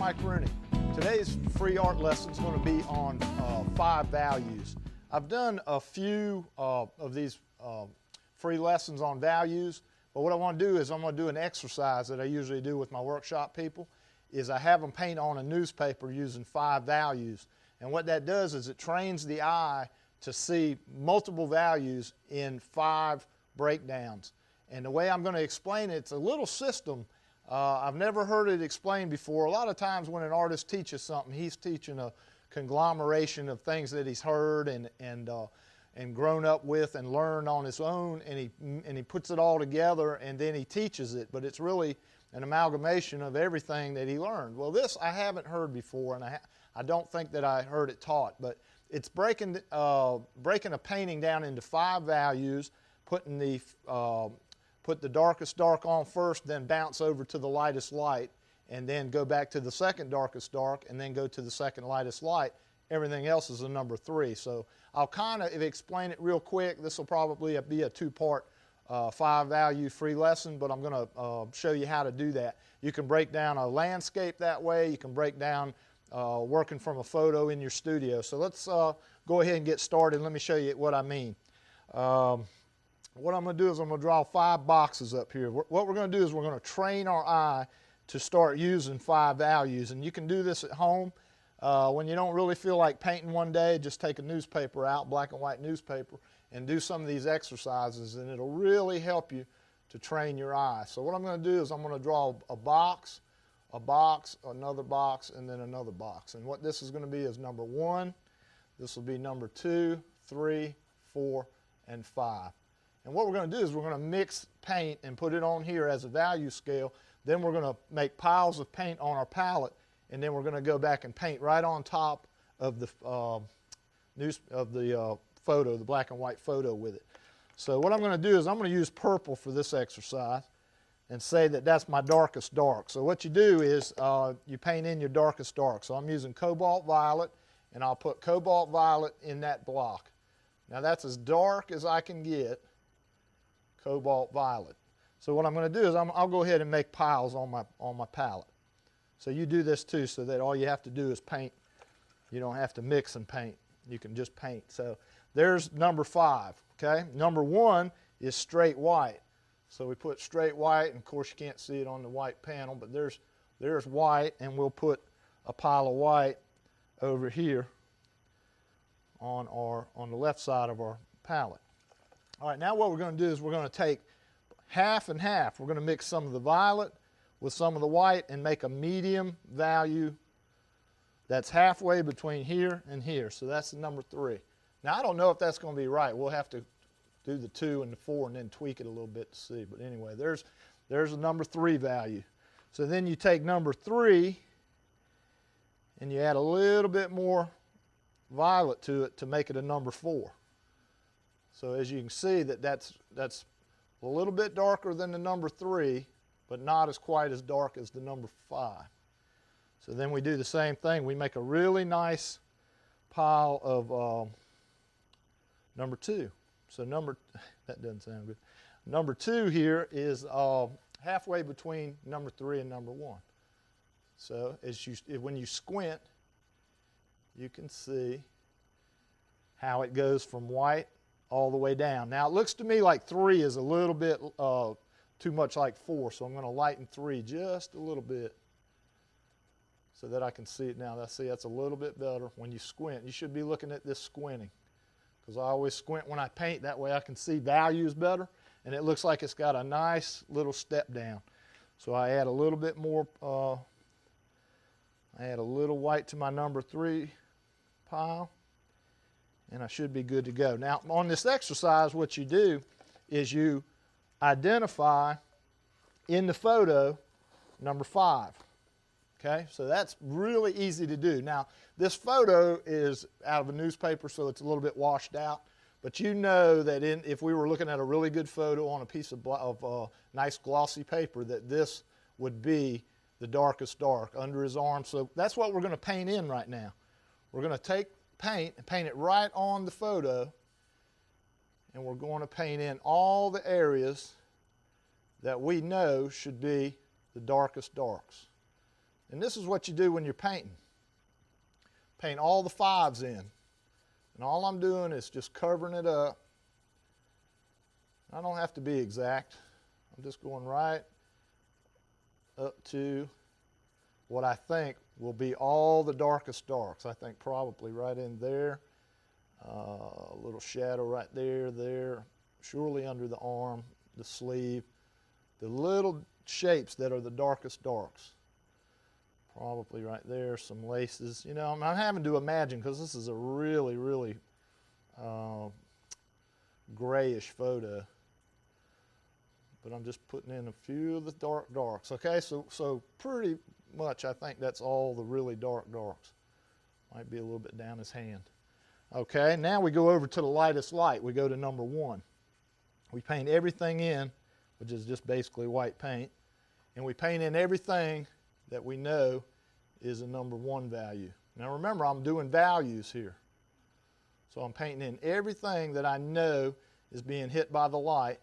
Mike Rooney. Today's free art lesson is going to be on 5 values. I've done a few of these free lessons on values, but what I want to do is I'm going to do an exercise that I usually do with my workshop people, is I have them paint on a newspaper using 5 values. And what that does is it trains the eye to see multiple values in 5 breakdowns. And the way I'm going to explain it, it's a little system. I've never heard it explained before. A lot of times when an artist teaches something, he's teaching a conglomeration of things that he's heard and grown up with and learned on his own, and he puts it all together and then he teaches it. But it's really an amalgamation of everything that he learned. Well, this I haven't heard before, and I don't think that I heard it taught. But it's breaking a painting down into 5 values, putting put the darkest dark on first, then bounce over to the lightest light, and then go back to the second darkest dark, and then go to the second lightest light. Everything else is a number 3. So I'll kind of explain it real quick. This will probably be a 2-part 5-value free lesson, but I'm going to show you how to do that. You can break down a landscape that way. You can break down working from a photo in your studio. So let's go ahead and get started. Let me show you what I mean. What I'm going to do is I'm going to draw 5 boxes up here. What we're going to do is we're going to train our eye to start using 5 values. And you can do this at home. When you don't really feel like painting one day, just take a newspaper out, black and white newspaper, and do some of these exercises, and it'll really help you to train your eye. So what I'm going to do is I'm going to draw a box, another box, and then another box. And what this is going to be is number 1. This will be number 2, 3, 4, and 5. And what we're going to do is we're going to mix paint and put it on here as a value scale. Then we're going to make piles of paint on our palette, and then we're going to go back and paint right on top of the photo, the black and white photo with it. So what I'm going to do is I'm going to use purple for this exercise and say that that's my darkest dark. So what you do is you paint in your darkest dark. So I'm using cobalt violet, and I'll put cobalt violet in that block. Now that's as dark as I can get, cobalt violet. So what I'm going to do is I'll go ahead and make piles on my palette. So you do this too, so that all you have to do is paint. You don't have to mix and paint. You can just paint. So there's number 5. Okay. Number 1 is straight white. So we put straight white, and of course you can't see it on the white panel, but there's white, and we'll put a pile of white over here on the left side of our palette. All right, now what we're going to do is we're going to take half and half. We're going to mix some of the violet with some of the white and make a medium value that's halfway between here and here. So that's the number 3. Now, I don't know if that's going to be right. We'll have to do the 2 and the 4 and then tweak it a little bit to see. But anyway, there's a number 3 value. So then you take number 3 and you add a little bit more violet to it to make it a number 4. So as you can see, that's a little bit darker than the number 3, but not as quite as dark as the number 5. So then we do the same thing. We make a really nice pile of number 2. So that doesn't sound good. Number 2 here is halfway between number 3 and number 1. So when you squint, you can see how it goes from white all the way down. Now it looks to me like 3 is a little bit too much like 4, so I'm going to lighten 3 just a little bit so that I can see it now. That's a little bit better. When you squint, you should be looking at this squinting, because I always squint when I paint. That way I can see values better, and it looks like it's got a nice little step down. So I add a little bit more, I add a little white to my number 3 pile, and I should be good to go. Now on this exercise, what you do is you identify in the photo number 5. Okay, so that's really easy to do. Now this photo is out of a newspaper, so it's a little bit washed out, but you know that if we were looking at a really good photo on a piece of nice glossy paper, that this would be the darkest dark under his arm. So that's what we're going to paint in right now. We're going to take paint and paint it right on the photo, and we're going to paint in all the areas that we know should be the darkest darks. And this is what you do when you're painting. Paint all the 5s in. And all I'm doing is just covering it up. I don't have to be exact. I'm just going right up to what I think will be all the darkest darks. I think probably right in there. A little shadow right there, surely under the arm, the sleeve. The little shapes that are the darkest darks. Probably right there, some laces. You know, I'm having to imagine because this is a really, really grayish photo. But I'm just putting in a few of the dark darks. Okay, so pretty much I think that's all the really dark darks. Might be a little bit down his hand. Okay, now we go over to the lightest light. We go to number 1. We paint everything in, which is just basically white paint, and we paint in everything that we know is a number 1 value. Now remember, I'm doing values here. So I'm painting in everything that I know is being hit by the light.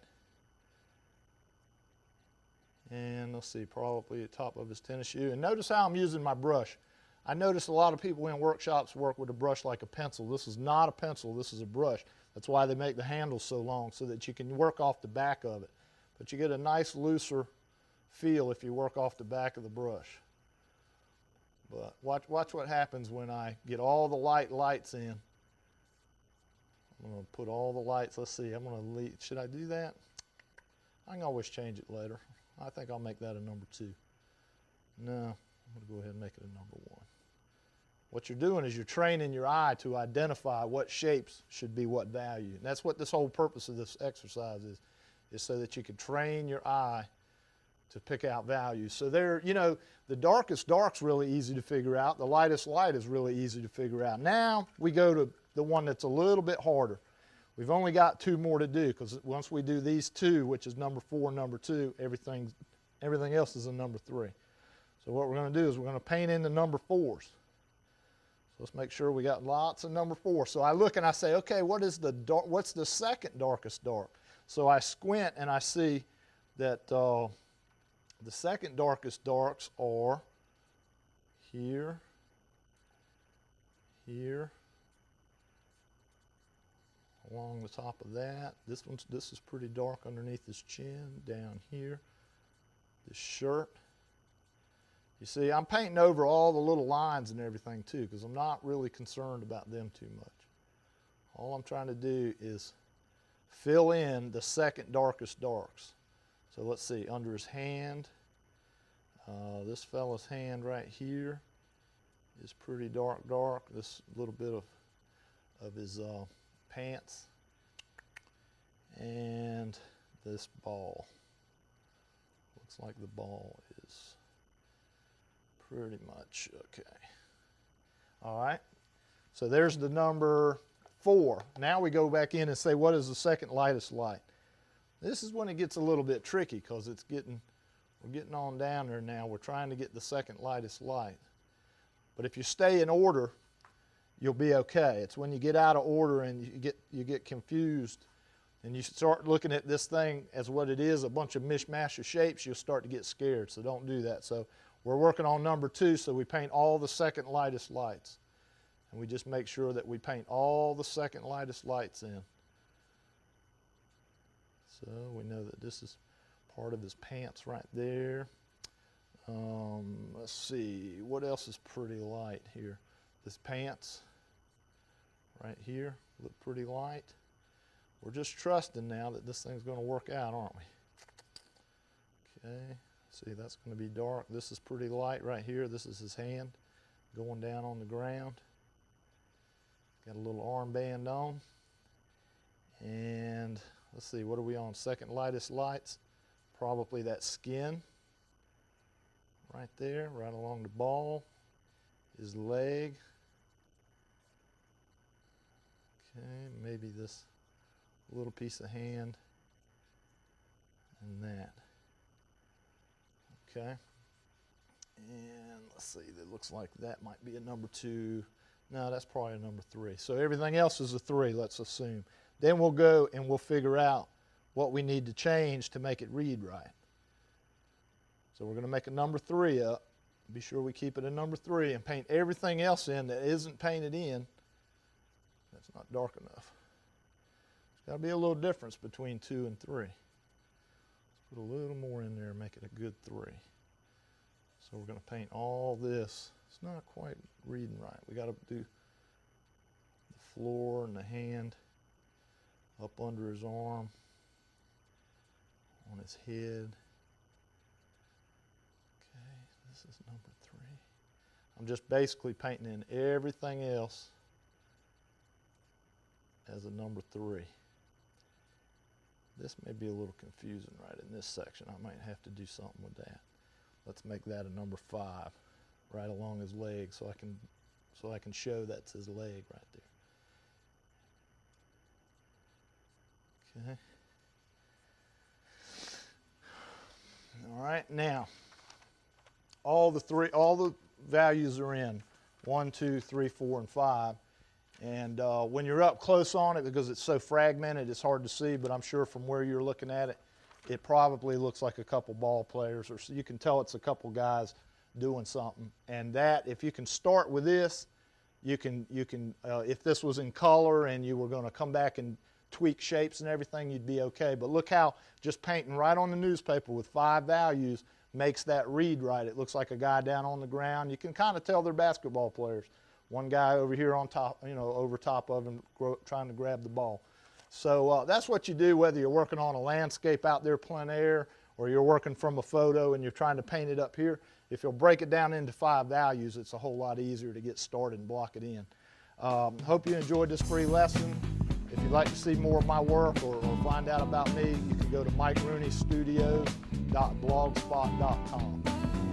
And let's see, probably the top of his tennis shoe. And notice how I'm using my brush. I notice a lot of people in workshops work with a brush like a pencil. This is not a pencil, this is a brush. That's why they make the handles so long, so that you can work off the back of it. But you get a nice looser feel if you work off the back of the brush. But watch what happens when I get all the lights in. I'm going to put all the lights. Let's see, I'm going to leave. Should I do that? I can always change it later. I think I'll make that a number 2. No, I'm going to go ahead and make it a number 1. What you're doing is you're training your eye to identify what shapes should be what value. And that's what this whole purpose of this exercise is so that you can train your eye to pick out values. So there, you know, the darkest dark's really easy to figure out. The lightest light is really easy to figure out. Now we go to the one that's a little bit harder. We've only got 2 more to do, because once we do these 2, which is number 4 and number 2, everything else is a number 3. So what we're going to do is we're going to paint in the number 4s. So let's make sure we got lots of number 4. So I look and I say, okay, what's the second darkest dark? So I squint and I see that the second darkest darks are here, here, along the top of that. This is pretty dark underneath his chin, down here. This shirt. You see, I'm painting over all the little lines and everything too, because I'm not really concerned about them too much. All I'm trying to do is fill in the second darkest darks. So let's see, under his hand, this fella's hand right here is pretty dark. This little bit of his pants, and this ball. Looks like the ball is pretty much okay. All right, so there's the number 4. Now we go back in and say, what is the second lightest light? This is when it gets a little bit tricky, because we're getting on down there now. We're trying to get the second lightest light. But if you stay in order, you'll be okay. It's when you get out of order and you get confused and you start looking at this thing as what it is, a bunch of mishmash of shapes, you'll start to get scared. So don't do that. So we're working on number 2, so we paint all the second lightest lights. And we just make sure that we paint all the second lightest lights in. So we know that this is part of his pants right there. Let's see, what else is pretty light here? This pants right here look pretty light. We're just trusting now that this thing's going to work out, aren't we? Okay, see, that's going to be dark. This is pretty light right here. This is his hand going down on the ground. Got a little armband on. And let's see, what are we on? Second lightest lights. Probably that skin right there, right along the ball. His leg. Okay, maybe this little piece of hand and that. Okay. And let's see, it looks like that might be a number 2. No, that's probably a number 3. So everything else is a 3, let's assume. Then we'll go and we'll figure out what we need to change to make it read right. So we're going to make a number 3 up. Be sure we keep it at number 3 and paint everything else in that isn't painted in. That's not dark enough. There's got to be a little difference between 2 and 3. Let's put a little more in there and make it a good 3. So we're going to paint all this. It's not quite reading right. We got to do the floor and the hand up under his arm, on his head. Okay, this is number 3. I'm just basically painting in everything else as a number 3. This may be a little confusing right in this section. I might have to do something with that. Let's make that a number 5, right along his leg, so I can show that's his leg right there. Okay. All right, now all the values are in 1, 2, 3, 4, and 5. And when you're up close on it, because it's so fragmented, it's hard to see, but I'm sure from where you're looking at it, it probably looks like a couple ball players, or so you can tell it's a couple guys doing something. And that, if you can start with this, you can if this was in color and you were going to come back and tweak shapes and everything, you'd be okay. But look how just painting right on the newspaper with 5 values makes that read right. It looks like a guy down on the ground. You can kind of tell they're basketball players. One guy over here on top, over top of him, trying to grab the ball. So that's what you do, whether you're working on a landscape out there, plein air, or you're working from a photo and you're trying to paint it up here. If you'll break it down into 5 values, it's a whole lot easier to get started and block it in. Hope you enjoyed this free lesson. If you'd like to see more of my work or find out about me, you can go to MikeRooneyStudios.blogspot.com.